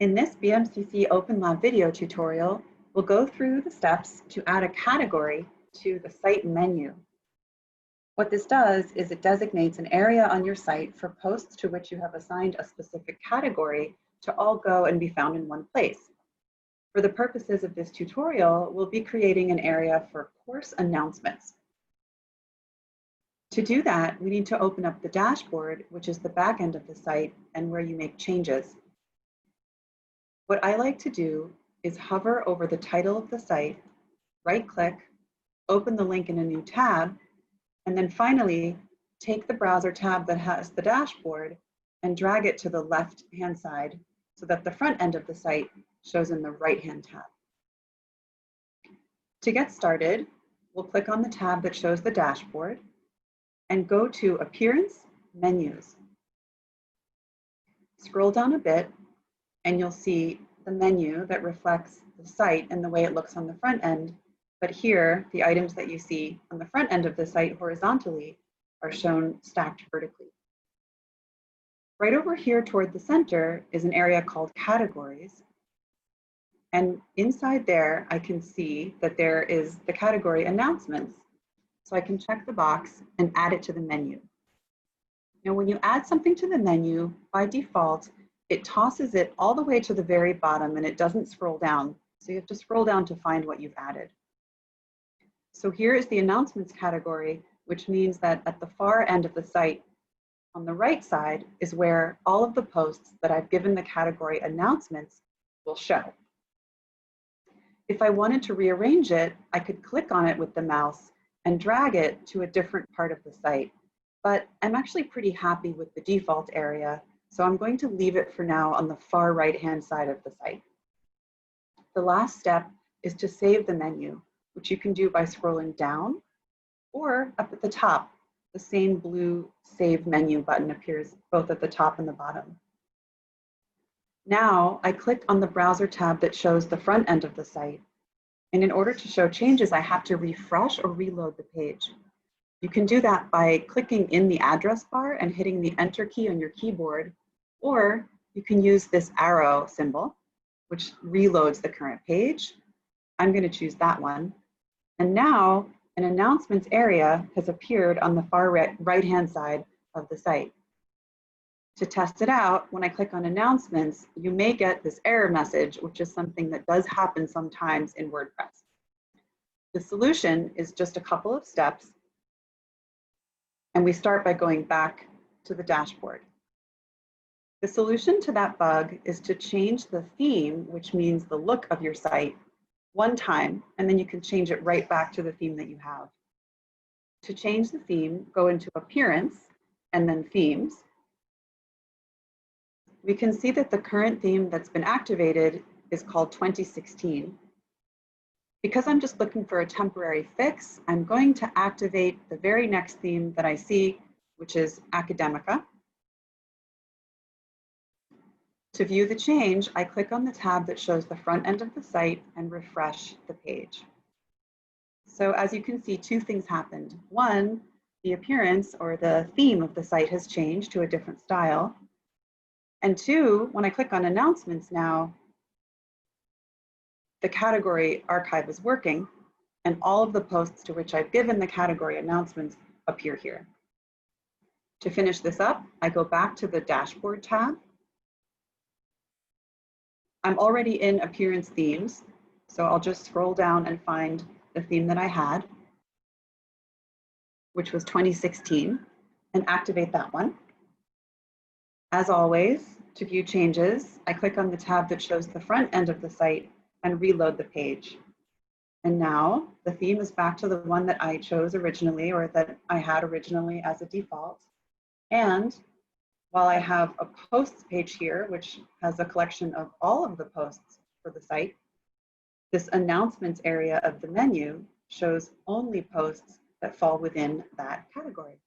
In this BMCC OpenLab video tutorial, we'll go through the steps to add a category to the site menu. What this does is it designates an area on your site for posts to which you have assigned a specific category to all go and be found in one place. For the purposes of this tutorial, we'll be creating an area for course announcements. To do that, we need to open up the dashboard, which is the back end of the site and where you make changes. What I like to do is hover over the title of the site, right-click, open the link in a new tab, and then finally take the browser tab that has the dashboard and drag it to the left-hand side so that the front end of the site shows in the right-hand tab. To get started, we'll click on the tab that shows the dashboard and go to Appearance, Menus. Scroll down a bit and you'll see the menu that reflects the site and the way it looks on the front end. But here, the items that you see on the front end of the site horizontally are shown stacked vertically. Right over here toward the center is an area called Categories. And inside there, I can see that there is the category Announcements. So I can check the box and add it to the menu. Now, when you add something to the menu, by default, it tosses it all the way to the very bottom and it doesn't scroll down. So you have to scroll down to find what you've added. So here is the Announcements category, which means that at the far end of the site, on the right side, is where all of the posts that I've given the category Announcements will show. If I wanted to rearrange it, I could click on it with the mouse and drag it to a different part of the site. But I'm actually pretty happy with the default area, so I'm going to leave it for now on the far right-hand side of the site. The last step is to save the menu, which you can do by scrolling down or up at the top. The same blue Save Menu button appears both at the top and the bottom. Now I click on the browser tab that shows the front end of the site. And in order to show changes, I have to refresh or reload the page. You can do that by clicking in the address bar and hitting the Enter key on your keyboard, or you can use this arrow symbol, which reloads the current page. I'm going to choose that one. And now an announcements area has appeared on the far right-hand side of the site. To test it out, when I click on announcements, you may get this error message, which is something that does happen sometimes in WordPress. The solution is just a couple of steps. And we start by going back to the dashboard. The solution to that bug is to change the theme, which means the look of your site, one time, and then you can change it right back to the theme that you have. To change the theme, go into Appearance and then Themes. We can see that the current theme that's been activated is called 2016. Because I'm just looking for a temporary fix, I'm going to activate the very next theme that I see, which is Academica. To view the change, I click on the tab that shows the front end of the site and refresh the page. So as you can see, two things happened. One, the appearance or the theme of the site has changed to a different style. And two, when I click on announcements now, the category archive is working and all of the posts to which I've given the category announcements appear here. To finish this up, I go back to the dashboard tab. I'm already in Appearance Themes, so I'll just scroll down and find the theme that I had, which was 2016, and activate that one. As always, to view changes, I click on the tab that shows the front end of the site and reload the page. And now the theme is back to the one that I chose originally or that I had originally as a default. And while I have a posts page here, which has a collection of all of the posts for the site, this announcements area of the menu shows only posts that fall within that category.